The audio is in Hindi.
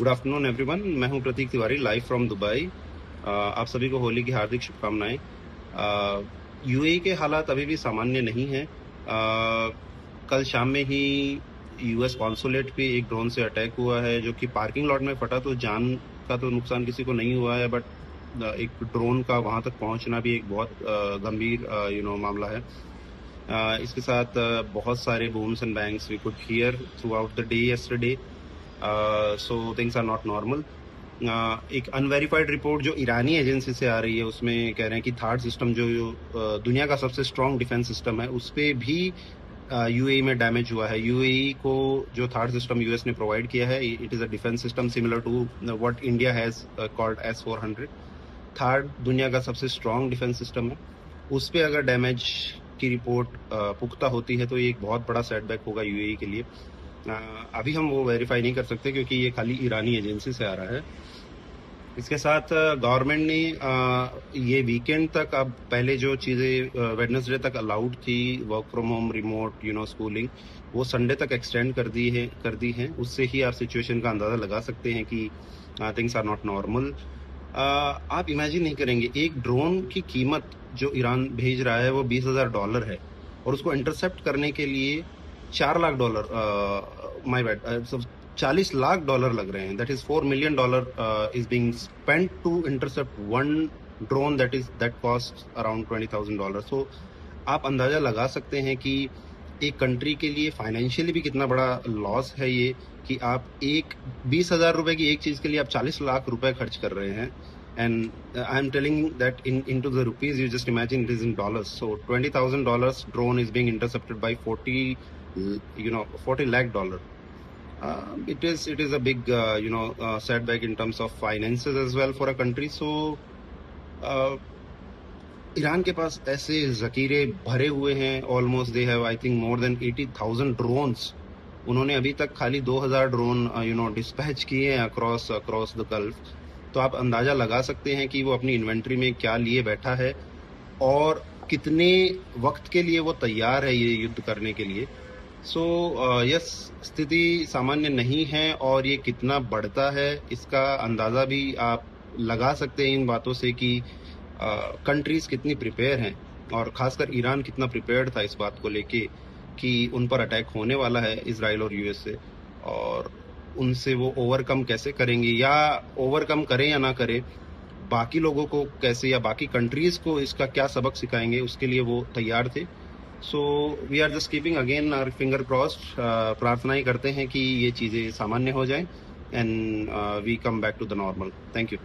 Good afternoon everyone. मैं हूं प्रतीक तिवारी, लाइव फ्रॉम दुबई। आप सभी को होली की हार्दिक शुभकामनाएं। यूएई के हालात अभी भी सामान्य नहीं हैं। कल शाम में ही यूएस कॉन्सुलेट पे एक ड्रोन से अटैक हुआ है, जो कि पार्किंग लॉट में फटा, तो जान का तो नुकसान किसी को नहीं हुआ है, बट एक ड्रोन का वहां तक पहुंचना भी एक बहुत गंभीर मामला है। इसके साथ बहुत सारे booms and bangs we could hear throughout the day yesterday. So things are not normal. एक अनवेरिफाइड रिपोर्ट जो ईरानी एजेंसी से आ रही है, उसमें कह रहे हैं कि थार्ड सिस्टम जो दुनिया का सबसे स्ट्रॉन्ग डिफेंस सिस्टम है, उस पर भी यूएई में डैमेज हुआ है। यूएई को जो थार्ड सिस्टम यूएस ने प्रोवाइड किया है, it is a defence system similar to what India has called S-400। THAAD दुनिया का सबसे स्ट्रॉन्ग डिफेंस सिस्टम है, उस पर अगर डैमेज की रिपोर्ट पुख्ता होती है तो ये एक बहुत बड़ा सेटबैक होगा यूएई के लिए। अभी हम वो वेरीफाई नहीं कर सकते क्योंकि ये खाली ईरानी एजेंसी से आ रहा है। इसके साथ गवर्नमेंट ने ये वीकेंड तक, अब पहले जो चीज़ें वेडनेसडे तक अलाउड थी, work from home, remote schooling, वो संडे तक एक्सटेंड कर दी है। उससे ही आप सिचुएशन का अंदाज़ा लगा सकते हैं कि थिंग्स आर नॉट नॉर्मल। आप इमेजिन नहीं करेंगे, एक ड्रोन की कीमत जो ईरान भेज रहा है वो $20,000 है, और उसको इंटरसेप्ट करने के लिए $4 लाख, माय बैड, $40 लाख लग रहे हैं। That is $4 million is being spent to intercept one drone that cost around $20,000। सो आप अंदाजा लगा सकते हैं कि एक कंट्री के लिए फाइनेंशियली भी कितना बड़ा लॉस है ये, कि आप एक ₹20,000 की एक चीज के लिए आप $40 लाख खर्च कर रहे हैं। And I am telling that into the rupees, you just imagine it is in dollars. So $20,000 drone is being intercepted by $40 lakh. It is a big setback in terms of finances as well for a country. So Iran के पास ऐसे जखीरे भरे हुए हैं, almost they have I think more than 80,000 drones. उन्होंने अभी तक खाली 2,000 ड्रोन डिस्पैच किए हैं अक्रॉस द गल्फ। तो आप अंदाजा लगा सकते हैं कि वो अपनी इन्वेंट्री में क्या लिए बैठा है और कितने वक्त के लिए वो तैयार है ये युद्ध करने के लिए। सो यस, स्थिति सामान्य नहीं है, और ये कितना बढ़ता है इसका अंदाजा भी आप लगा सकते हैं इन बातों से कि कंट्रीज कितनी प्रिपेयर हैं, और खासकर ईरान कितना प्रिपेयर्ड था इस बात को लेके कि उन पर अटैक होने वाला है इजराइल और यूएस से, और उनसे वो ओवरकम कैसे करेंगे, या ओवरकम करें या ना करें, बाकी लोगों को कैसे, या बाकी कंट्रीज को इसका क्या सबक सिखाएंगे, उसके लिए वो तैयार थे। So we are just keeping again our finger crossed. प्रार्थनाएं करते हैं कि ये चीज़ें सामान्य हो जाएं and we come back to the normal. Thank you.